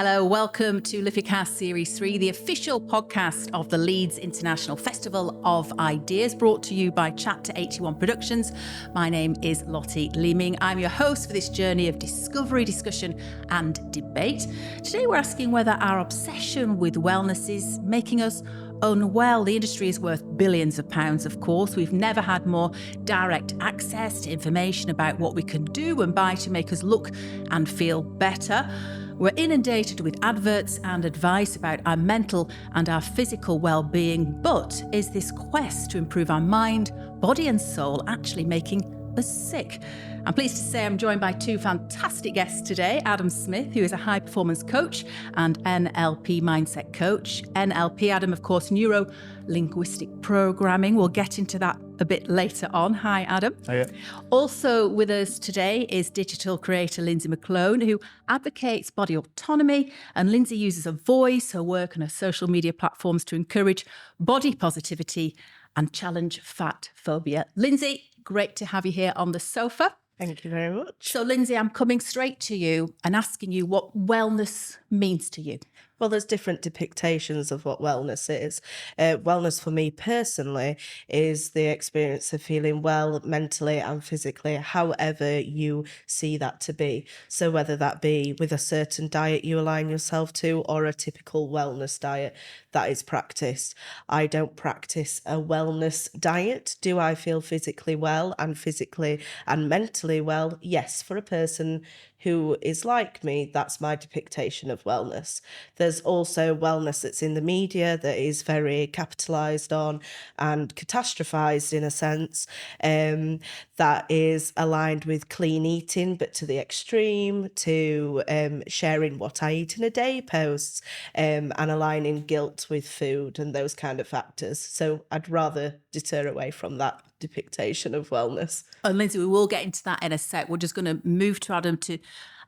Hello, welcome to LIFICAST Series 3, the official podcast of the Leeds International Festival of Ideas, brought to you by Chapter 81 Productions. My name is Lotty Leeming. I'm your host for this journey of discovery, discussion and debate. Today we're asking whether our obsession with wellness is making us unwell. The industry is worth billions of pounds, of course. We've never had more direct access to information about what we can do and buy to make us look and feel better. We're inundated with adverts and advice about our mental and our physical well-being. But is this quest to improve our mind, body and soul actually making us sick? I'm pleased to say I'm joined by two fantastic guests today. Adam Smith, who is a high-performance coach and NLP mindset coach. NLP, Adam, of course, neuro-linguistic programming. We'll get into that a bit later on. Hi, Adam. Hiya. Also with us today is digital creator Lindsay McGlone, who advocates body autonomy. And Lindsay uses her voice, her work and her social media platforms to encourage body positivity and challenge fat phobia. Lindsay, great to have you here on the sofa. Thank you very much. So, Lindsay, I'm coming straight to you and asking you what wellness means to you. Well, there's different depictions of what wellness is. Wellness for me personally is the experience of feeling well mentally and physically, however you see that to be. So whether that be with a certain diet you align yourself to or a typical wellness diet that is practiced. I don't practice a wellness diet. Do I feel physically well and physically and mentally well? Yes, for a person who is like me, that's my depiction of wellness. There's also wellness that's in the media that is very capitalised on and catastrophised in a sense, that is aligned with clean eating, but to the extreme, to sharing what I eat in a day posts, and aligning guilt with food and those kind of factors. So I'd rather deter away from that depiction of wellness. And Lindsay, we will get into that in a sec. We're just going to move to Adam.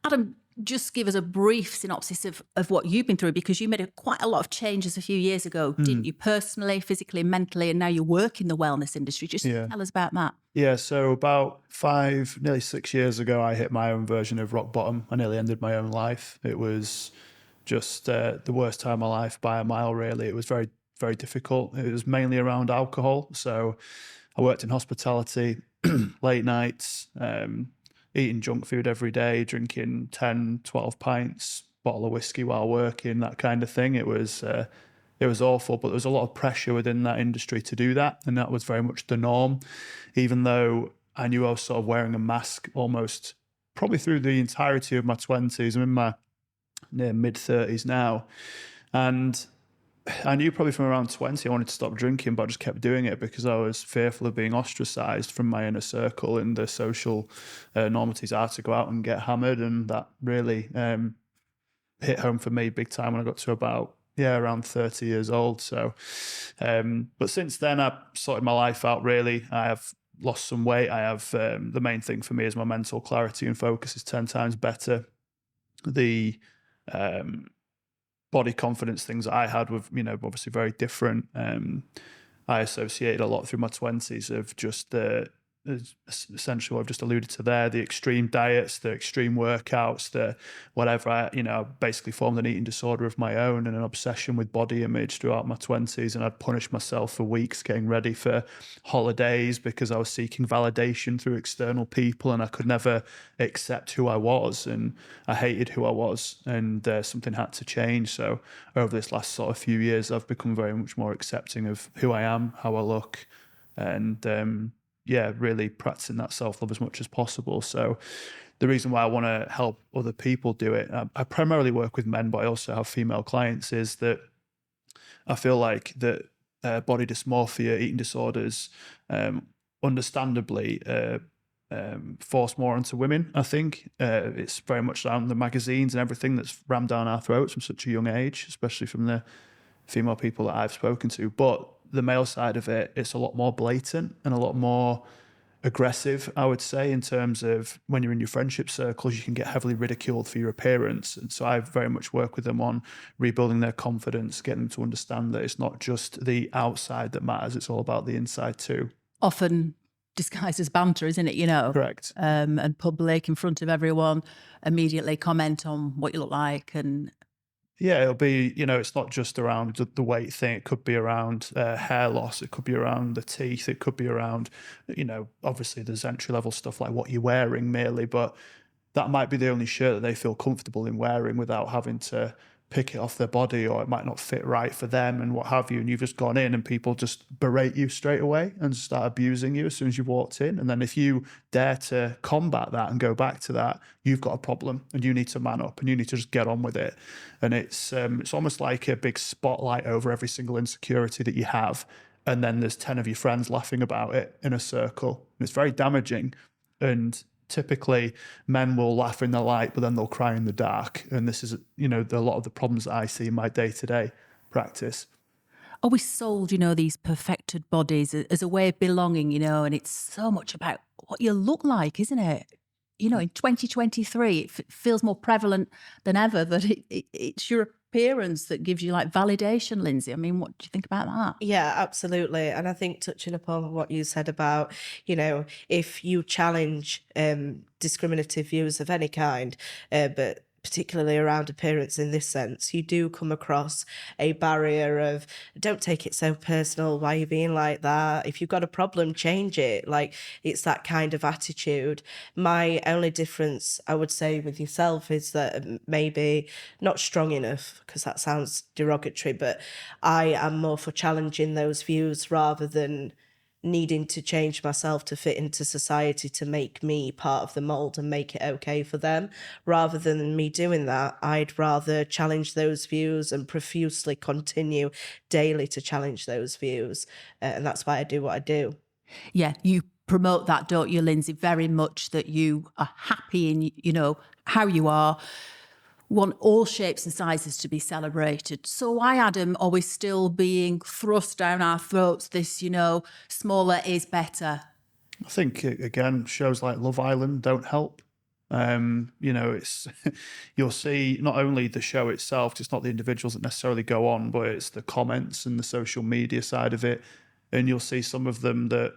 Adam, just give us a brief synopsis of what you've been through, because you made quite a lot of changes a few years ago, didn't you? Personally, physically, mentally, and now you work in the wellness industry. Just tell us about that. Yeah, so about nearly 6 years ago, I hit my own version of rock bottom. I nearly ended my own life. It was just the worst time of my life by a mile, really. It was very, very difficult. It was mainly around alcohol. So I worked in hospitality, late nights, eating junk food every day, drinking 10, 12 pints, bottle of whiskey while working, that kind of thing. It was awful, but there was a lot of pressure within that industry to do that. And that was very much the norm, even though I knew I was sort of wearing a mask almost probably through the entirety of my 20s. I'm in my near mid-30s now. And I knew probably from around 20 I wanted to stop drinking, but I just kept doing it because I was fearful of being ostracised from my inner circle and the social normaties I had to go out and get hammered. And that really hit home for me big time when I got to about, around 30 years old. So, but since then I've sorted my life out really. I have lost some weight. I have, the main thing for me is my mental clarity and focus is 10 times better. The body confidence things that I had were, obviously very different. I associated a lot through my 20s of just essentially what I've just alluded to there, the extreme diets, the extreme workouts, the whatever. I basically formed an eating disorder of my own and an obsession with body image throughout my 20s. And I'd punish myself for weeks getting ready for holidays because I was seeking validation through external people and I could never accept who I was. And I hated who I was, and something had to change. So over this last sort of few years, I've become very much more accepting of who I am, how I look, and really practicing that self-love as much as possible. So the reason why I want to help other people do it, I primarily work with men, but I also have female clients, is that I feel like that body dysmorphia, eating disorders, understandably force more onto women. I think it's very much down the magazines and everything that's rammed down our throats from such a young age, especially from the female people that I've spoken to. But the male side of it, it's a lot more blatant and a lot more aggressive, I would say, in terms of when you're in your friendship circles, you can get heavily ridiculed for your appearance. And so I very much work with them on rebuilding their confidence, getting them to understand that it's not just the outside that matters, it's all about the inside too. Often disguised as banter, isn't it, Correct. And public in front of everyone, immediately comment on what you look like and Yeah, it'll be, it's not just around the weight thing. It could be around hair loss. It could be around the teeth. It could be around, obviously there's entry level stuff like what you're wearing merely, but that might be the only shirt that they feel comfortable in wearing without having to pick it off their body, or it might not fit right for them and what have you. And you've just gone in and people just berate you straight away and start abusing you as soon as you've walked in. And then if you dare to combat that and go back to that, you've got a problem and you need to man up and you need to just get on with it. And it's almost like a big spotlight over every single insecurity that you have. And then there's 10 of your friends laughing about it in a circle. And it's very damaging. And typically men will laugh in the light, but then they'll cry in the dark. And this is, a lot of the problems that I see in my day-to-day practice. Are we sold, these perfected bodies as a way of belonging, and it's so much about what you look like, isn't it? In 2023, it feels more prevalent than ever that it's your appearance that gives you like validation, Lindsay. I mean, what do you think about that? Yeah, absolutely. And I think touching upon what you said about, if you challenge discriminative views of any kind, but particularly around appearance in this sense, you do come across a barrier of, don't take it so personal, why are you being like that? If you've got a problem, change it. Like, it's that kind of attitude. My only difference, I would say, with yourself is that maybe not strong enough, because that sounds derogatory, but I am more for challenging those views rather than needing to change myself to fit into society to make me part of the mold and make it okay for them. Rather than me doing that, I'd rather challenge those views and profusely continue daily to challenge those views. And that's why I do what I do. Yeah, you promote that, don't you, Lindsay? Very much that you are happy in, how you are. Want all shapes and sizes to be celebrated. So why, Adam, are we still being thrust down our throats this, smaller is better? I think, again, shows like Love Island don't help. It's you'll see not only the show itself, it's not the individuals that necessarily go on, but it's the comments and the social media side of it. And you'll see some of them that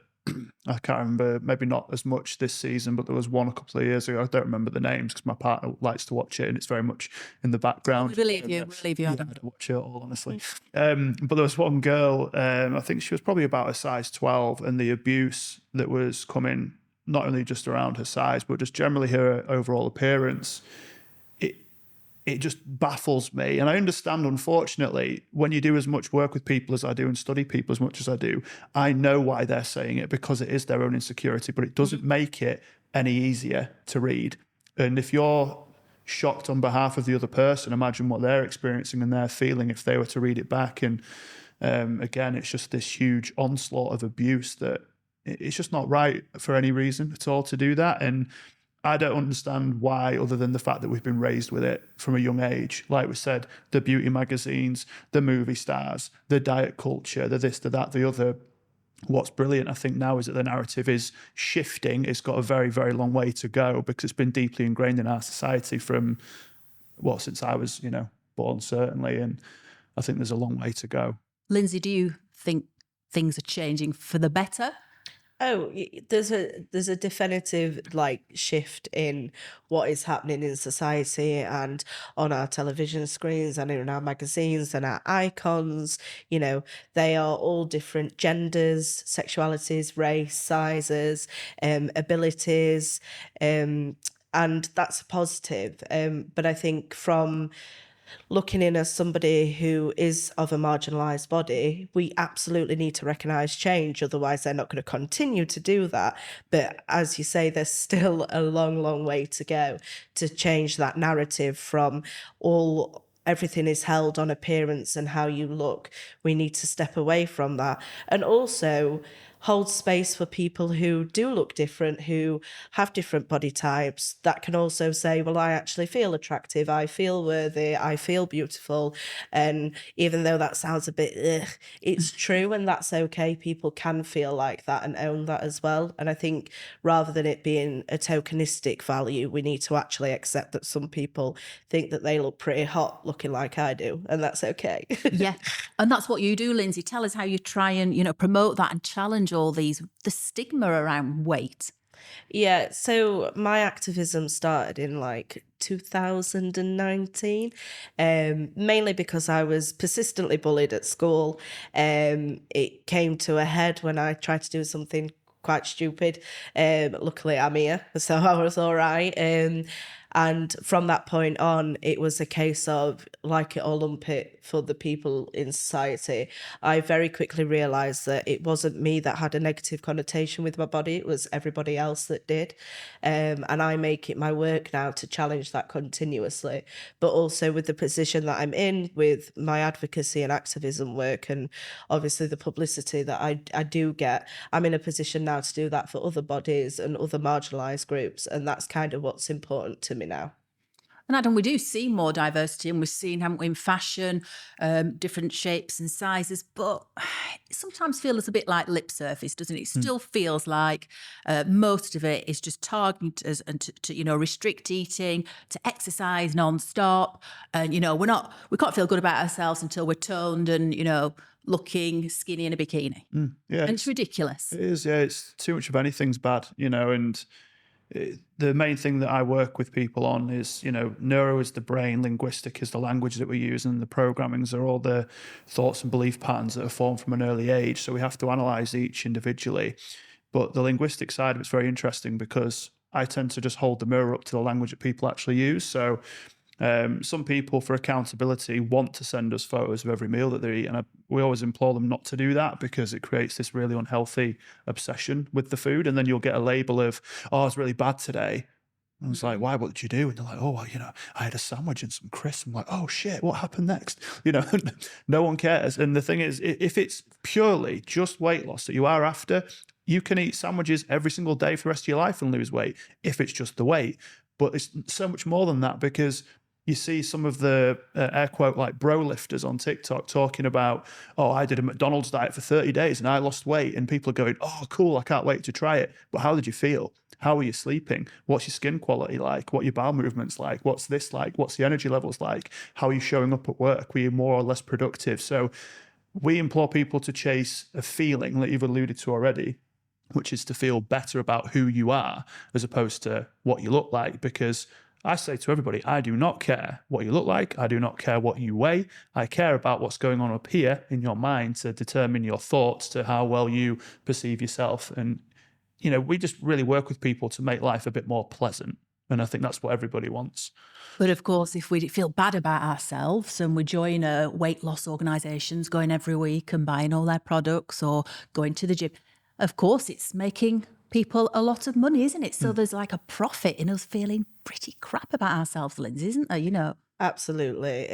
I can't remember, maybe not as much this season, but there was one a couple of years ago. I don't remember the names because my partner likes to watch it and it's very much in the background. We believe you, Yeah, I don't watch it all, honestly. But there was one girl, I think she was probably about a size 12, and the abuse that was coming, not only just around her size, but just generally her overall appearance, it just baffles me. And I understand, unfortunately, when you do as much work with people as I do and study people as much as I do, I know why they're saying it, because it is their own insecurity, but it doesn't make it any easier to read. And if you're shocked on behalf of the other person, imagine what they're experiencing and they're feeling if they were to read it back. And again, it's just this huge onslaught of abuse that it's just not right for any reason at all to do that. And I don't understand why, other than the fact that we've been raised with it from a young age. Like we said, the beauty magazines, the movie stars, the diet culture, the this, the that, the other. What's brilliant, I think, now is that the narrative is shifting. It's got a very, very long way to go because it's been deeply ingrained in our society from, since I was, born, certainly. And I think there's a long way to go. Lindsay, do you think things are changing for the better? Oh, there's a definitive shift in what is happening in society and on our television screens and in our magazines and our icons. They are all different genders, sexualities, race, sizes, abilities, and that's a positive. But I think from looking in as somebody who is of a marginalised body, we absolutely need to recognise change. Otherwise, they're not going to continue to do that. But as you say, there's still a long, long way to go to change that narrative from everything is held on appearance and how you look. We need to step away from that. And also hold space for people who do look different, who have different body types, that can also say, well, I actually feel attractive, I feel worthy, I feel beautiful. And even though that sounds a bit, it's true, and that's okay. People can feel like that and own that as well. And I think rather than it being a tokenistic value, we need to actually accept that some people think that they look pretty hot looking like I do, and that's okay. Yeah. And that's what you do, Lindsay. Tell us how you try and, promote that and challenge all the stigma around weight. Yeah, so my activism started in like 2019, mainly because I was persistently bullied at school. It came to a head when I tried to do something quite stupid. Luckily, I'm here, so I was all right. And from that point on, it was a case of like it or lump it for the people in society. I very quickly realised that it wasn't me that had a negative connotation with my body, it was everybody else that did. And I make it my work now to challenge that continuously. But also with the position that I'm in with my advocacy and activism work, and obviously the publicity that I do get, I'm in a position now to do that for other bodies and other marginalised groups. And that's kind of what's important to me now. And Adam, we do see more diversity, and we've seen, haven't we, in fashion, different shapes and sizes, but it sometimes feels a bit like lip service, doesn't it? It still feels like most of it is just targeted as, and to restrict eating, to exercise non-stop. And, we can't feel good about ourselves until we're toned and, looking skinny in a bikini. Yeah, And it's ridiculous. It is, yeah. It's too much of anything's bad, and the main thing that I work with people on is, neuro is the brain, linguistic is the language that we use, and the programmings are all the thoughts and belief patterns that are formed from an early age. So we have to analyze each individually. But the linguistic side of it's very interesting because I tend to just hold the mirror up to the language that people actually use. So some people, for accountability, want to send us photos of every meal that they eat, and we always implore them not to do that because it creates this really unhealthy obsession with the food. And then you'll get a label of, "Oh, it's really bad today." And it's like, "Why? What did you do?" And they're like, "Oh, well, I had a sandwich and some crisps." I'm like, "Oh shit, what happened next?" No one cares. And the thing is, if it's purely just weight loss that you are after, you can eat sandwiches every single day for the rest of your life and lose weight if it's just the weight. But it's so much more than that, because you see some of the air quote like bro lifters on TikTok talking about, "Oh, I did a McDonald's diet for 30 days and I lost weight." And people are going, "Oh, cool, I can't wait to try it." But how did you feel? How are you sleeping? What's your skin quality like? What are your bowel movements like? What's this like? What's the energy levels like? How are you showing up at work? Were you more or less productive? So we implore people to chase a feeling that you've alluded to already, which is to feel better about who you are as opposed to what you look like. Because I say to everybody, I do not care what you look like. I do not care what you weigh. I care about what's going on up here in your mind to determine your thoughts, to how well you perceive yourself. And, we just really work with people to make life a bit more pleasant. And I think that's what everybody wants. But of course, if we feel bad about ourselves and we join weight loss organisations, going every week and buying all their products or going to the gym, of course, it's making people a lot of money, isn't it? So there's like a profit in us feeling pretty crap about ourselves, Lindsay, isn't there? Absolutely.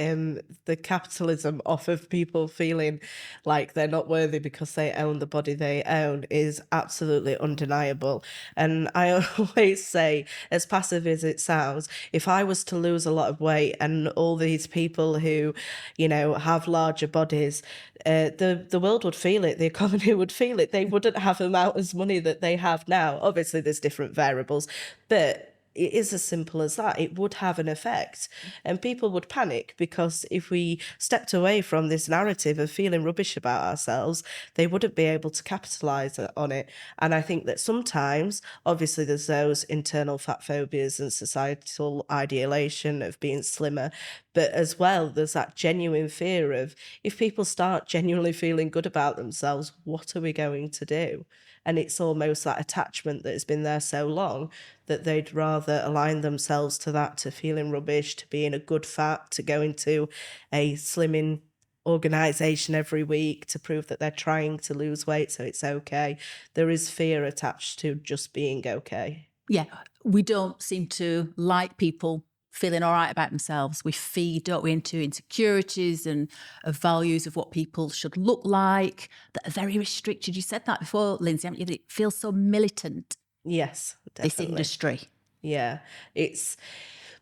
The capitalism off of people feeling like they're not worthy because they own the body they own is absolutely undeniable. And I always say, as passive as it sounds, if I was to lose a lot of weight and all these people who, have larger bodies, the world would feel it, the economy would feel it. They wouldn't have amount as money that they have now. Obviously, there's different variables, but it is as simple as that. It would have an effect, and people would panic because if we stepped away from this narrative of feeling rubbish about ourselves, they wouldn't be able to capitalize on it. And I think that sometimes, obviously, there's those internal fat phobias and societal ideation of being slimmer, but as well, there's that genuine fear of, if people start genuinely feeling good about themselves, what are we going to do? And it's almost that attachment that has been there so long that they'd rather align themselves to that, to feeling rubbish, to being a good fat, to going to a slimming organisation every week to prove that they're trying to lose weight so it's okay. There is fear attached to just being okay. Yeah, we don't seem to like people feeling all right about themselves. We feed, don't we, into insecurities and values of what people should look like that are very restricted. You said that before, Lindsay, haven't you? That it feels so militant. Yes, definitely. This industry. Yeah,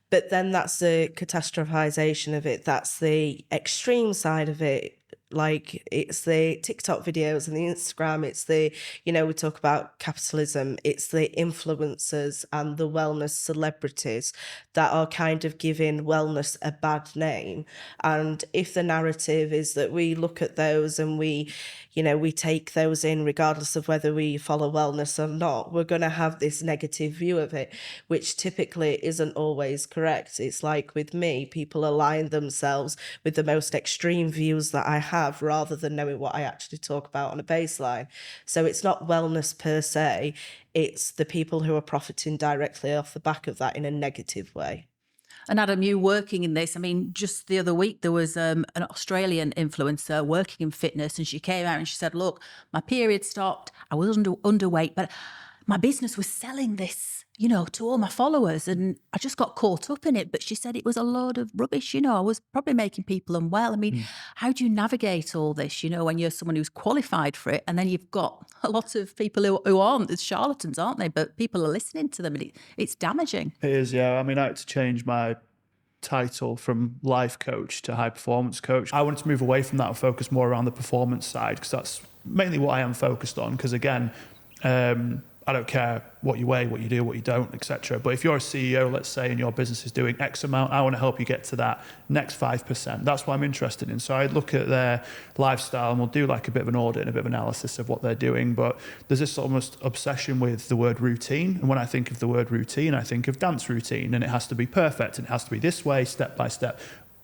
but then that's the catastrophization of it. That's the extreme side of it. Like, it's the TikTok videos and the Instagram, it's the, we talk about capitalism, it's the influencers and the wellness celebrities that are kind of giving wellness a bad name. And if the narrative is that we look at those and we take those in regardless of whether we follow wellness or not, we're going to have this negative view of it, which typically isn't always correct. It's like with me, people align themselves with the most extreme views that I have rather than knowing what I actually talk about on a baseline. So it's not wellness per se, it's the people who are profiting directly off the back of that in a negative way. And Adam, you working in this, I mean, just the other week, there was an Australian influencer working in fitness, and she came out and she said, look, my period stopped. I was underweight, but my business was selling this, to all my followers, and I just got caught up in it. But she said it was a load of rubbish. I was probably making people unwell. I mean, how do you navigate all this, when you're someone who's qualified for it, and then you've got a lot of people who aren't, there's charlatans, aren't they? But people are listening to them, and it's damaging. It is, yeah. I mean, I had to change my title from life coach to high performance coach. I wanted to move away from that and focus more around the performance side, because that's mainly what I am focused on. Because again, I don't care what you weigh, what you do, what you don't, etc. But if you're a CEO, let's say, and your business is doing X amount, I want to help you get to that next 5%. That's what I'm interested in. So I'd look at their lifestyle and we'll do like a bit of an audit and a bit of analysis of what they're doing. But there's this almost obsession with the word routine. And when I think of the word routine, I think of dance routine, and it has to be perfect and it has to be this way, step by step.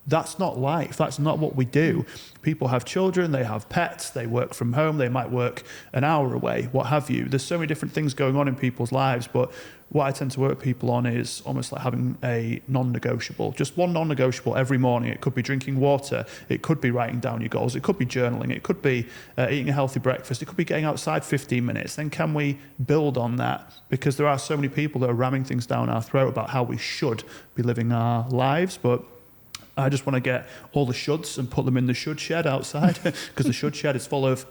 That's not life. That's not what we do. People have children, they have pets, they work from home, they might work an hour away, what have you. There's so many different things going on in people's lives, but what I tend to work people on is almost like having a non-negotiable, just one non-negotiable every morning. It could be drinking water, it could be writing down your goals, it could be journaling, it could be eating a healthy breakfast, it could be getting outside 15 minutes. Then can we build on that? Because there are so many people that are ramming things down our throat about how we should be living our lives, but I just want to get all the shoulds and put them in the should shed outside, because the should shed is full of.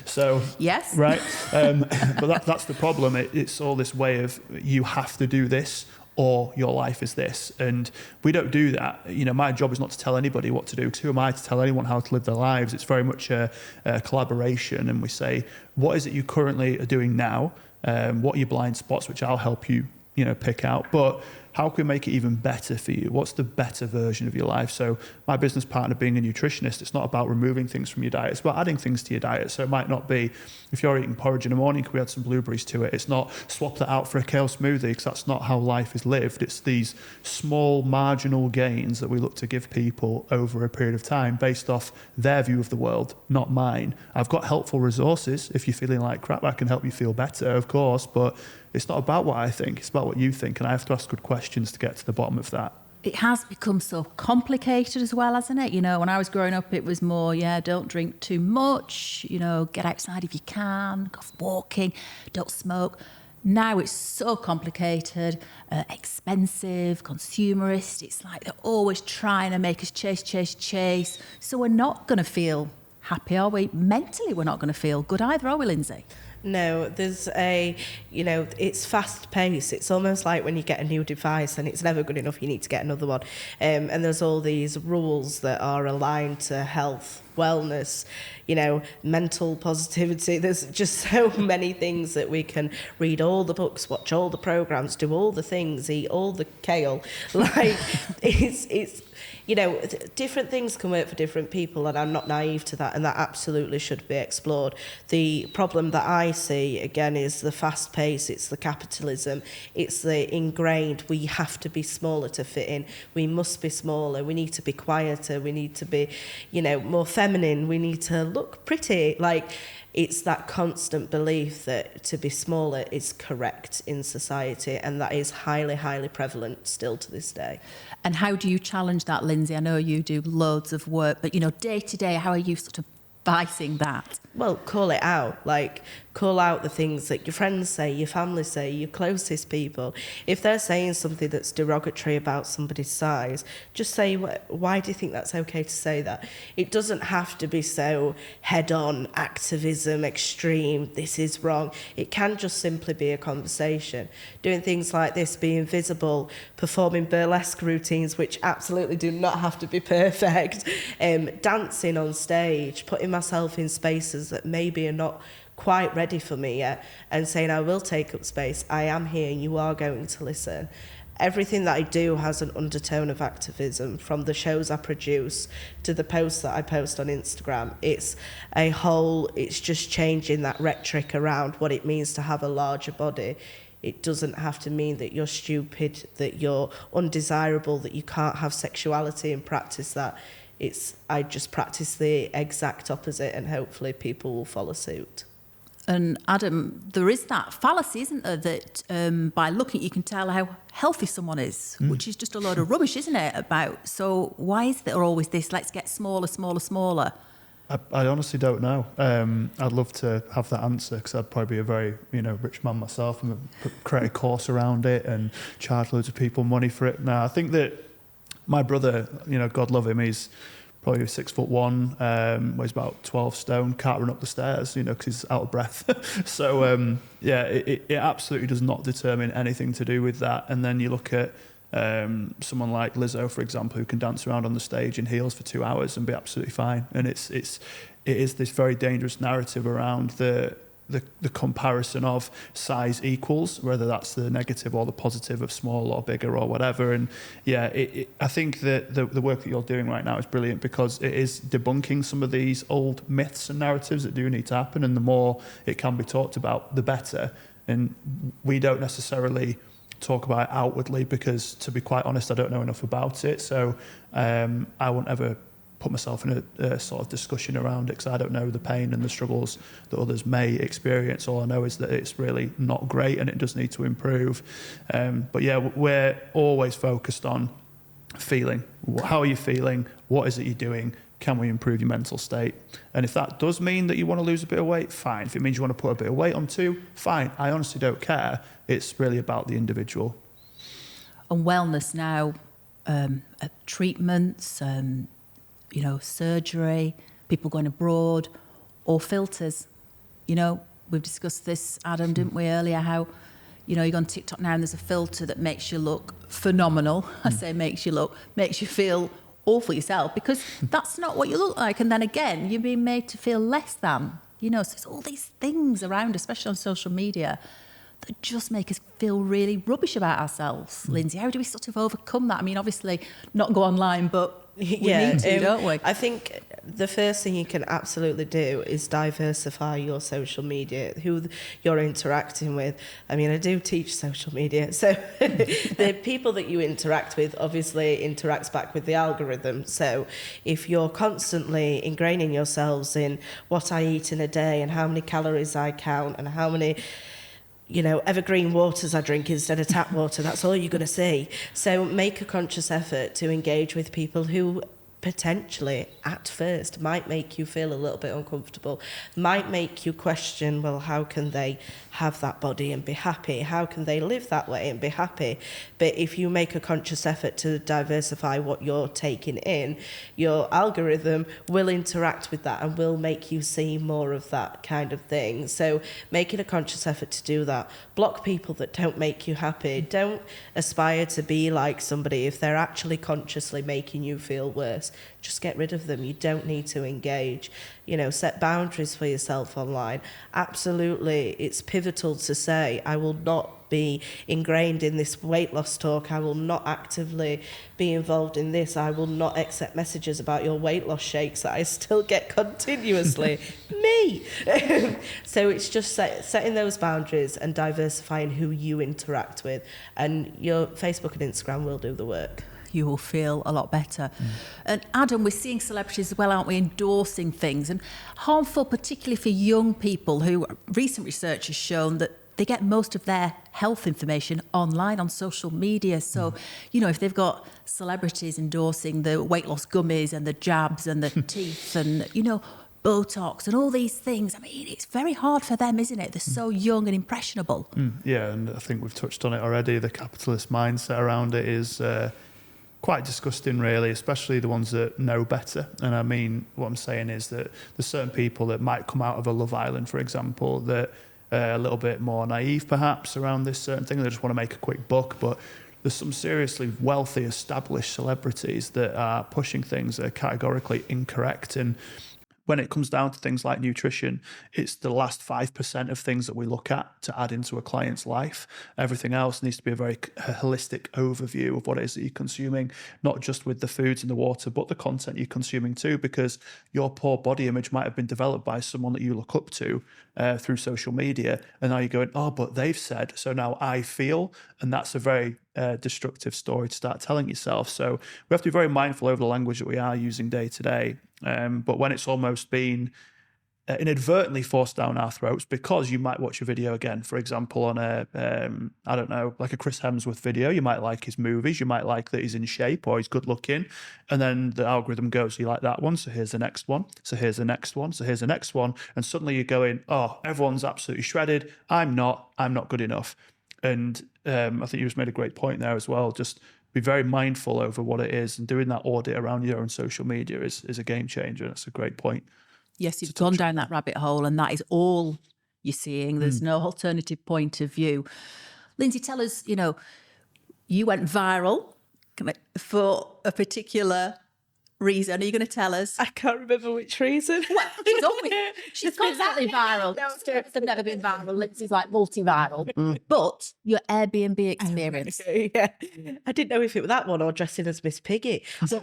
So yes, right. But that's the problem. It's all this way of you have to do this or your life is this, and we don't do that. My job is not to tell anybody what to do, because who am I to tell anyone how to live their lives? It's very much a collaboration, and we say, what is it you currently are doing now? What are your blind spots, which I'll help you pick out, but how can we make it even better for you? What's the better version of your life? So my business partner being a nutritionist, it's not about removing things from your diet, it's about adding things to your diet. So it might not be, if you're eating porridge in the morning, can we add some blueberries to it? It's not swap that out for a kale smoothie, because that's not how life is lived. It's these small marginal gains that we look to give people over a period of time based off their view of the world, not mine. I've got helpful resources. If you're feeling like crap, I can help you feel better, of course, but it's not about what I think, it's about what you think, and I have to ask good questions to get to the bottom of that. It has become so complicated as well, hasn't it? When I was growing up, it was more, don't drink too much, get outside if you can, go walking, don't smoke. Now it's so complicated, expensive, consumerist. It's like they're always trying to make us chase. So we're not going to feel happy, are we? Mentally, we're not going to feel good either, are we, Lindsay? No, there's it's fast paced. It's almost like when you get a new device and it's never good enough, you need to get another one. And there's all these rules that are aligned to health, wellness, mental positivity. There's just so many things that we can read all the books, watch all the programs, do all the things, eat all the kale. Like, it's different things can work for different people, and I'm not naive to that, and that absolutely should be explored. The problem that I see, again, is the fast pace, it's the capitalism, it's the ingrained, we have to be smaller to fit in, we must be smaller, we need to be quieter, we need to be, more feminine, we need to look pretty. Like, it's that constant belief that to be smaller is correct in society, and that is highly, highly prevalent still to this day. And how do you challenge that, Lindsay? I know you do loads of work, but day to day, how are you sort of advising that? Well, call it out. Like, call out the things that your friends say, your family say, your closest people. If they're saying something that's derogatory about somebody's size, just say, why do you think that's okay to say that? It doesn't have to be so head-on, activism, extreme, this is wrong. It can just simply be a conversation. Doing things like this, being visible, performing burlesque routines, which absolutely do not have to be perfect, dancing on stage, putting myself in spaces that maybe are not quite ready for me yet, and saying I will take up space, I am here, you are going to listen. Everything that I do has an undertone of activism, from the shows I produce to the posts that I post on Instagram. It's just changing that rhetoric around what it means to have a larger body. It doesn't have to mean that you're stupid, that you're undesirable, that you can't have sexuality and practice that. I just practice the exact opposite, and hopefully people will follow suit. And Adam, there is that fallacy, isn't there, that by looking you can tell how healthy someone is, which is just a load of rubbish, isn't it, about? So why is there always this, let's get smaller, smaller, smaller? I honestly don't know. I'd love to have that answer, because I'd probably be a very, rich man myself and create a course around it and charge loads of people money for it. Now, I think that my brother, God love him, he's probably 6'1", weighs about 12 stone, can't run up the stairs, because he's out of breath. So, it absolutely does not determine anything to do with that. And then you look at someone like Lizzo, for example, who can dance around on the stage in heels for 2 hours and be absolutely fine. And it is this very dangerous narrative around the comparison of size equals, whether that's the negative or the positive of small or bigger or whatever. And I think that the work that you're doing right now is brilliant, because it is debunking some of these old myths and narratives that do need to happen. And the more it can be talked about, the better. And we don't necessarily talk about it outwardly, because, to be quite honest, I don't know enough about it. So I won't ever put myself in a sort of discussion around it, because I don't know the pain and the struggles that others may experience. All I know is that it's really not great and it does need to improve. But yeah, we're always focused on feeling. How are you feeling? What is it you're doing? Can we improve your mental state? And if that does mean that you want to lose a bit of weight, fine. If it means you want to put a bit of weight on too, fine. I honestly don't care. It's really about the individual. And wellness now, treatments, surgery, people going abroad, or filters. We've discussed this, Adam, didn't we, earlier, how, you go on TikTok now and there's a filter that makes you look phenomenal. I say makes you feel awful yourself, because that's not what you look like. And then again, you're being made to feel less than, so there's all these things around, especially on social media, that just make us feel really rubbish about ourselves. Lindsay, how do we sort of overcome that? I mean, obviously not go online, but we need to, don't we? I think the first thing you can absolutely do is diversify your social media, who you're interacting with. I mean, I do teach social media, so the people that you interact with obviously interacts back with the algorithm. So if you're constantly ingraining yourselves in what I eat in a day and how many calories I count and how many evergreen waters I drink instead of tap water, that's all you're going to see. So make a conscious effort to engage with people who potentially at first might make you feel a little bit uncomfortable, might make you question, well, how can they have that body and be happy? How can they live that way and be happy? But if you make a conscious effort to diversify what you're taking in, your algorithm will interact with that and will make you see more of that kind of thing. So making a conscious effort to do that. Block people that don't make you happy. Don't aspire to be like somebody if they're actually consciously making you feel worse. Just get rid of them. You don't need to engage. Set boundaries for yourself online. Absolutely, it's pivotal to say, I will not be ingrained in this weight loss talk. I will not actively be involved in this. I will not accept messages about your weight loss shakes that I still get continuously. Me! So it's just setting those boundaries and diversifying who you interact with. And your Facebook and Instagram will do the work. You will feel a lot better. And Adam, we're seeing celebrities as well, aren't we, endorsing things, and harmful particularly for young people, who recent research has shown that they get most of their health information online on social media. So, if they've got celebrities endorsing the weight loss gummies and the jabs and the teeth and, Botox and all these things. I mean, it's very hard for them, isn't it? They're so young and impressionable. Yeah, and I think we've touched on it already. The capitalist mindset around it is quite disgusting, really, especially the ones that know better. And I mean, what I'm saying is that there's certain people that might come out of a Love Island, for example, that are a little bit more naive, perhaps, around this certain thing. They just want to make a quick buck, but there's some seriously wealthy, established celebrities that are pushing things that are categorically incorrect. And when it comes down to things like nutrition, it's the last 5% of things that we look at to add into a client's life. Everything else needs to be a very holistic overview of what it is that you're consuming, not just with the foods and the water, but the content you're consuming too, because your poor body image might have been developed by someone that you look up to through social media. And now you're going, oh, but they've said, so now I feel. And that's a very destructive story to start telling yourself. So we have to be very mindful over the language that we are using day to day. But when it's almost been inadvertently forced down our throats because you might watch a video again, for example, on I don't know, like a Chris Hemsworth video, you might like his movies, you might like that he's in shape or he's good looking. And then the algorithm goes, you like that one, so here's the next one. So here's the next one. So here's the next one. And suddenly you're going, oh, everyone's absolutely shredded. I'm not good enough. And I think you just made a great point there as well. Just be very mindful over what it is, and doing that audit around your own social media is a game changer. That's a great point. Yes, you've gone down that rabbit hole, and that is all you're seeing. There's no alternative point of view. Lindsay, tell us, you went viral for a particular reason. Are you going to tell us? I can't remember which reason. Well, she's constantly viral. They've never been viral. Lindsay's like multi-viral. But your Airbnb experience. Yeah. I didn't know if it was that one or dressing as Miss Piggy. So,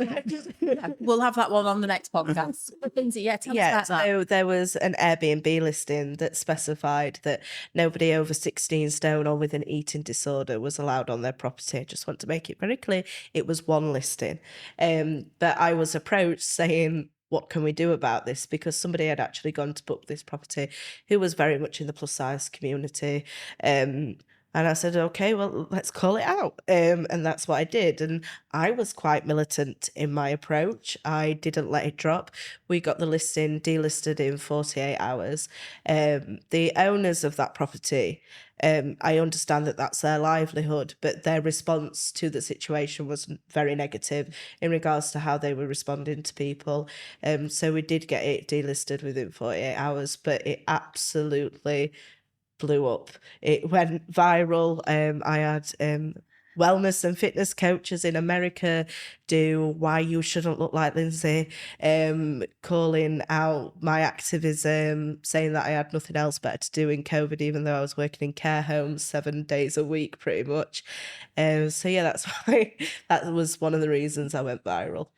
we'll have that one on the next podcast. Lindsay, tell us about that. So there was an Airbnb listing that specified that nobody over 16 stone or with an eating disorder was allowed on their property. I just want to make it very clear. It was one listing. But I was approached saying, what can we do about this? Because somebody had actually gone to book this property who was very much in the plus size community. And I said, okay, well, let's call it out. And that's what I did. And I was quite militant in my approach. I didn't let it drop. We got the listing delisted in 48 hours. The owners of that property, I understand that that's their livelihood, but their response to the situation was very negative in regards to how they were responding to people. So we did get it delisted within 48 hours, but it absolutely blew up. It went viral. I had wellness and fitness coaches in America do why you shouldn't look like Lindsay, calling out my activism, saying that I had nothing else better to do in COVID, even though I was working in care homes 7 days a week pretty much. So yeah, that's why that was one of the reasons I went viral.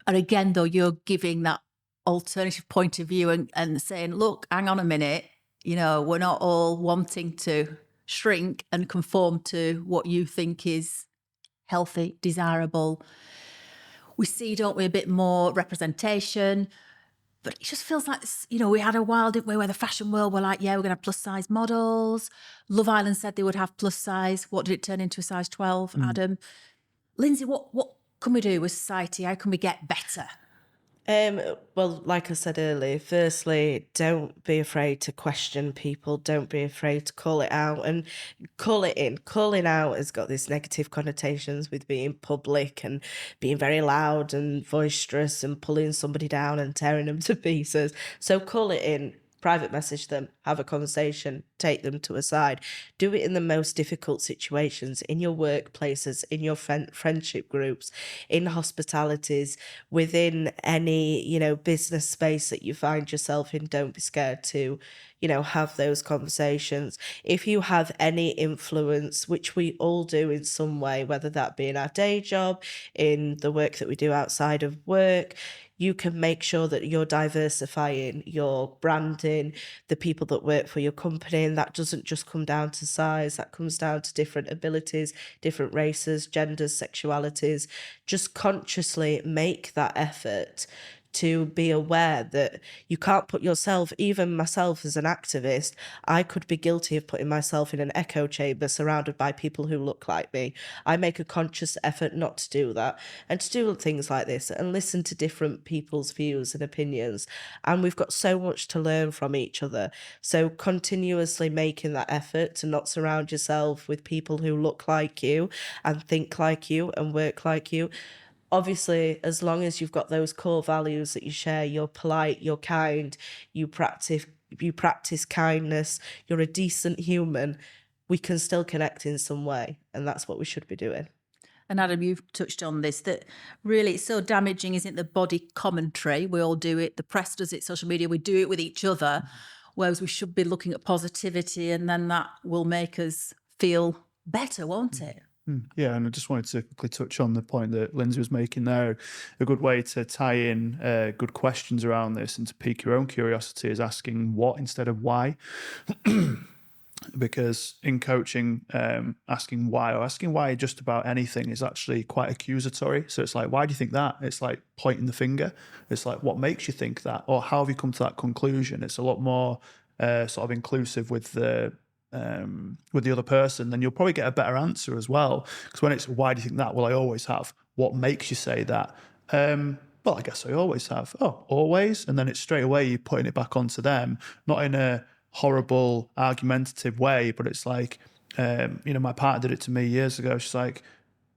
And again, though, you're giving that alternative point of view and saying, look, hang on a minute, we're not all wanting to shrink and conform to what you think is healthy, desirable. We see, don't we, a bit more representation, but it just feels like this, we had a while, didn't we, where the fashion world were like, yeah, we're going to have plus size models. Love Island said they would have plus size. What did it turn into, a size 12, Adam? Lindsay, what can we do with society? How can we get better? Well, like I said earlier, firstly, don't be afraid to question people. Don't be afraid to call it out and call it in. Calling out has got these negative connotations with being public and being very loud and boisterous and pulling somebody down and tearing them to pieces. So call it in. Private message them, have a conversation, take them to a side. Do it in the most difficult situations, in your workplaces, in your friendship groups, in hospitalities, within any, business space that you find yourself in. Don't be scared to, have those conversations. If you have any influence, which we all do in some way, whether that be in our day job, in the work that we do outside of work, you can make sure that you're diversifying your branding, the people that work for your company, and that doesn't just come down to size, that comes down to different abilities, different races, genders, sexualities. Just consciously make that effort to be aware that you can't put yourself, even myself as an activist, I could be guilty of putting myself in an echo chamber surrounded by people who look like me. I make a conscious effort not to do that and to do things like this and listen to different people's views and opinions. And we've got so much to learn from each other. So continuously making that effort to not surround yourself with people who look like you and think like you and work like you. Obviously, as long as you've got those core values that you share, you're polite, you're kind, you practice kindness, you're a decent human, we can still connect in some way. And that's what we should be doing. And Adam, you've touched on this, that really it's so damaging, isn't it? The body commentary, we all do it. The press does it, social media, we do it with each other. Whereas we should be looking at positivity, and then that will make us feel better, won't it? Yeah, and I just wanted to quickly touch on the point that Lindsay was making there. A good way to tie in good questions around this and to pique your own curiosity is asking what instead of why. Because in coaching, asking why just about anything is actually quite accusatory. So it's like, why do you think that? It's like pointing the finger. It's like, what makes you think that? Or how have you come to that conclusion? It's a lot more sort of inclusive with the other person, then you'll probably get a better answer as well. Because when it's, why do you think that? Well, I always have. What makes you say that? Well, I guess I always have. Oh, always? And then it's straight away you're putting it back onto them, not in a horrible, argumentative way, but it's like, my partner did it to me years ago. She's like,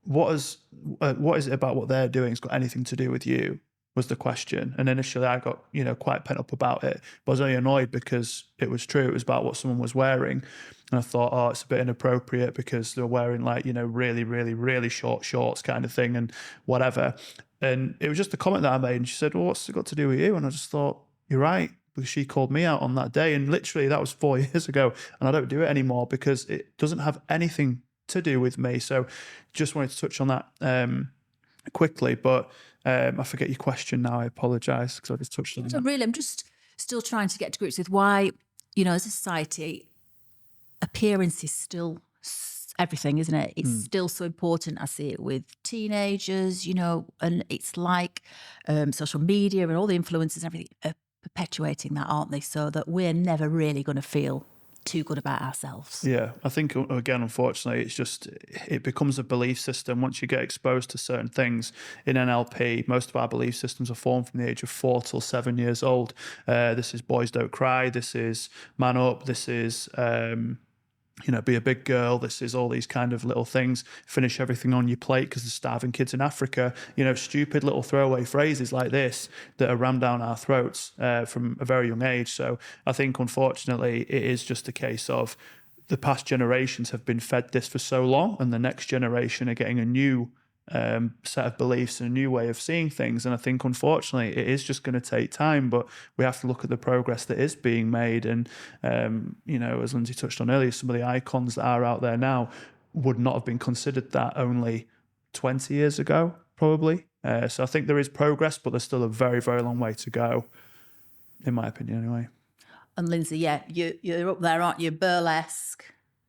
what is it about what they're doing? It's got anything to do with you? Was the question. And initially I got, quite pent up about it, but I was only annoyed because it was true. It was about what someone was wearing. And I thought, oh, it's a bit inappropriate because they're wearing like, really, really, really short shorts kind of thing and whatever. And it was just a comment that I made. And she said, well, what's it got to do with you? And I just thought, you're right. Because she called me out on that day. And literally that was 4 years ago. And I don't do it anymore because it doesn't have anything to do with me. So just wanted to touch on that quickly, but I forget your question now. I apologise because I just touched on that. Really, I'm just still trying to get to grips with why, as a society, appearance is still everything, isn't it? It's still so important. I see it with teenagers, and it's like social media and all the influencers and everything are perpetuating that, aren't they? So that we're never really going to feel too good about ourselves. Yeah, I think, again, unfortunately, it becomes a belief system. Once you get exposed to certain things in NLP, most of our belief systems are formed from the age of 4 till 7 years old. This is boys don't cry. This is man up. This is, be a big girl. This is all these kind of little things. Finish everything on your plate because there's starving kids in Africa. Stupid little throwaway phrases like this that are rammed down our throats from a very young age. So I think, unfortunately, it is just a case of the past generations have been fed this for so long, and the next generation are getting a new set of beliefs and a new way of seeing things. And I think, unfortunately, it is just going to take time, but we have to look at the progress that is being made. And, as Lindsay touched on earlier, some of the icons that are out there now would not have been considered that only 20 years ago, probably. So I think there is progress, but there's still a very, very long way to go, in my opinion, anyway. And Lindsay, yeah, you're up there, aren't you? Burlesque.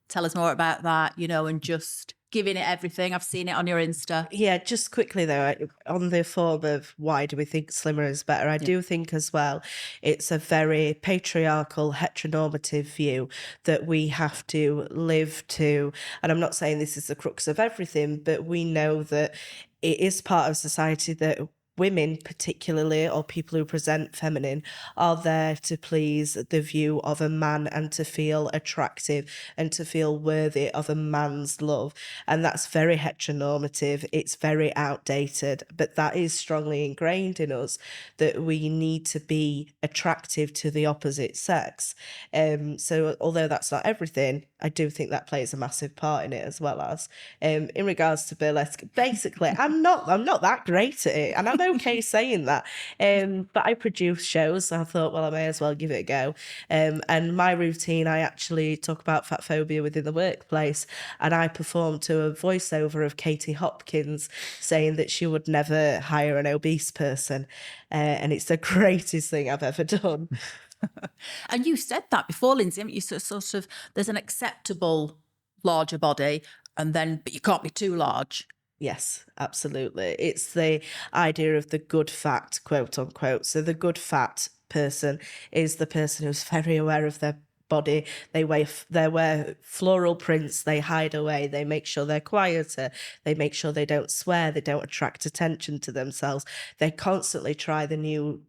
Tell us more about that, and just giving it everything. I've seen it on your Insta. Yeah, just quickly though, on the form of why do we think slimmer is better, I do think as well it's a very patriarchal, heteronormative view that we have to live to. And I'm not saying this is the crux of everything, but we know that it is part of society that women particularly, or people who present feminine, are there to please the view of a man and to feel attractive and to feel worthy of a man's love. And that's very heteronormative. It's very outdated, but that is strongly ingrained in us that we need to be attractive to the opposite sex. So although that's not everything, I do think that plays a massive part in it as well. As in regards to burlesque, basically I'm not that great at it, and I'm okay saying that, but I produce shows, so I thought, well, I may as well give it a go. And my routine, I actually talk about fat phobia within the workplace, and I performed to a voiceover of Katie Hopkins saying that she would never hire an obese person, and it's the greatest thing I've ever done. And you said that before, Lindsay, haven't you? So sort of, there's an acceptable larger body, but you can't be too large. Yes, absolutely. It's the idea of the good fat, quote unquote. So the good fat person is the person who's very aware of their body. They wear floral prints, they hide away, they make sure they're quieter, they make sure they don't swear, they don't attract attention to themselves. They constantly try the new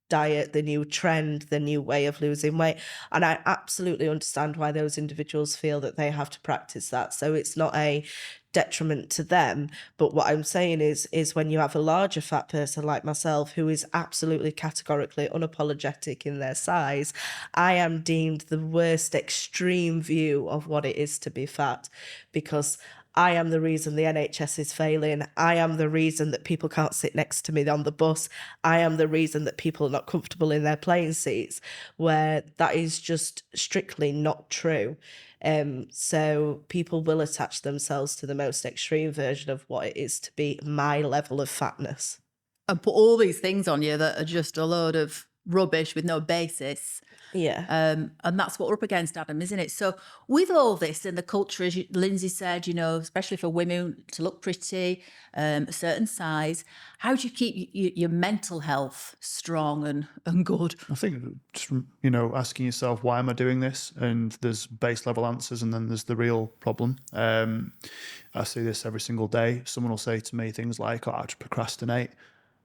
diet, the new trend, the new way of losing weight. And I absolutely understand why those individuals feel that they have to practice that. So it's not a detriment to them. But what I'm saying is when you have a larger fat person like myself, who is absolutely categorically unapologetic in their size, I am deemed the worst extreme view of what it is to be fat, because I am the reason the NHS is failing. I am the reason that people can't sit next to me on the bus. I am the reason that people are not comfortable in their plane seats, where that is just strictly not true. So people will attach themselves to the most extreme version of what it is to be my level of fatness. And put all these things on you that are just a load of rubbish with no basis. Yeah. And that's what we're up against, Adam, isn't it? So with all this and the culture, as Lindsay said, especially for women to look pretty, a certain size, how do you keep your mental health strong and good? I think just, asking yourself, why am I doing this? And there's base level answers, and then there's the real problem. I see this every single day. Someone will say to me things like, I just procrastinate.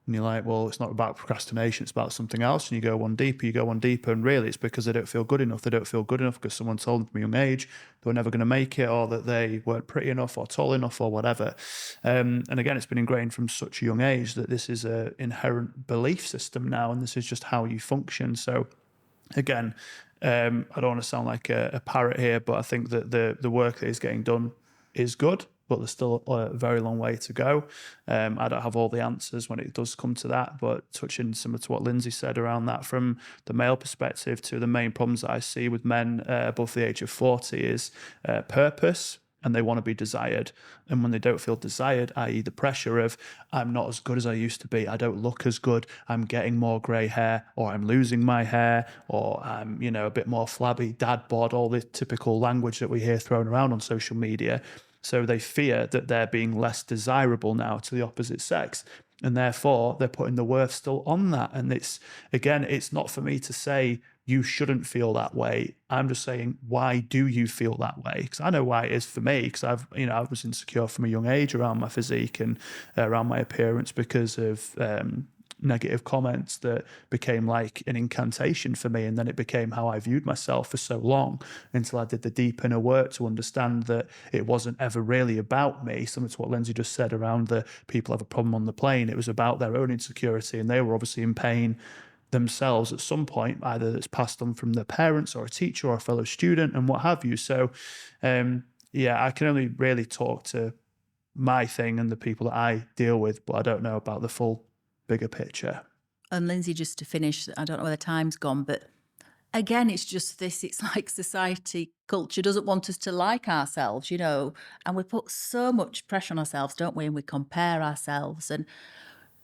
And you're like, well, it's not about procrastination, it's about something else. And you go one deeper, and really it's because they don't feel good enough. They don't feel good enough because someone told them from a young age they were never going to make it, or that they weren't pretty enough or tall enough or whatever. And again, it's been ingrained from such a young age that this is an inherent belief system now, and this is just how you function. So again, I don't want to sound like a parrot here, but I think that the work that is getting done is good, but there's still a very long way to go. I don't have all the answers when it does come to that, but touching similar to what Lindsay said around that, from the male perspective, to the main problems that I see with men above the age of 40 is purpose, and they want to be desired. And when they don't feel desired, i.e. the pressure of, I'm not as good as I used to be, I don't look as good, I'm getting more grey hair, or I'm losing my hair, or I'm, a bit more flabby, dad bod, all the typical language that we hear thrown around on social media. So they fear that they're being less desirable now to the opposite sex. And therefore, they're putting the worth still on that. And it's not for me to say you shouldn't feel that way. I'm just saying, why do you feel that way? Because I know why it is for me, because I was insecure from a young age around my physique and around my appearance because of negative comments that became like an incantation for me. And then it became how I viewed myself for so long, until I did the deep inner work to understand that it wasn't ever really about me. Similar to what Lindsay just said around the people have a problem on the plane. It was about their own insecurity, and they were obviously in pain themselves at some point, either that's passed on from their parents or a teacher or a fellow student and what have you. So I can only really talk to my thing and the people that I deal with, but I don't know about the full bigger picture. And Lindsay, just to finish, I don't know where the time's gone, but again, it's just this, it's like society, culture doesn't want us to like ourselves, and we put so much pressure on ourselves, don't we? And we compare ourselves. And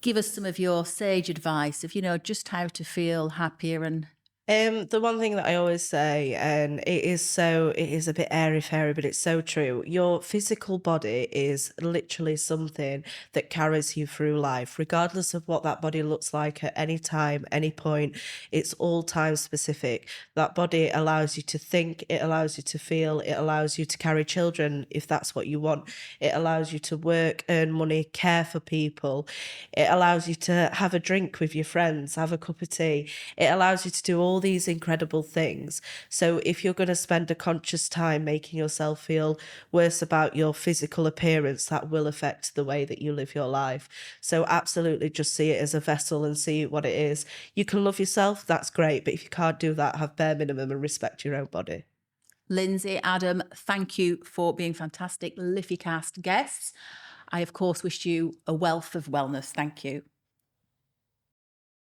give us some of your sage advice of, just how to feel happier. And The one thing that I always say, and it is a bit airy-fairy, but it's so true. Your physical body is literally something that carries you through life, regardless of what that body looks like at any time, any point. It's all time specific. That body allows you to think, it allows you to feel, it allows you to carry children if that's what you want. It allows you to work, earn money, care for people. It allows you to have a drink with your friends, have a cup of tea. It allows you to do all these incredible things. So if you're going to spend a conscious time making yourself feel worse about your physical appearance, that will affect the way that you live your life. So absolutely just see it as a vessel and see what it is. You can love yourself, that's great, but if you can't do that, have bare minimum and respect your own body. Lindsay, Adam, thank you for being fantastic LIFICAST guests. I, of course, wish you a wealth of wellness. Thank you.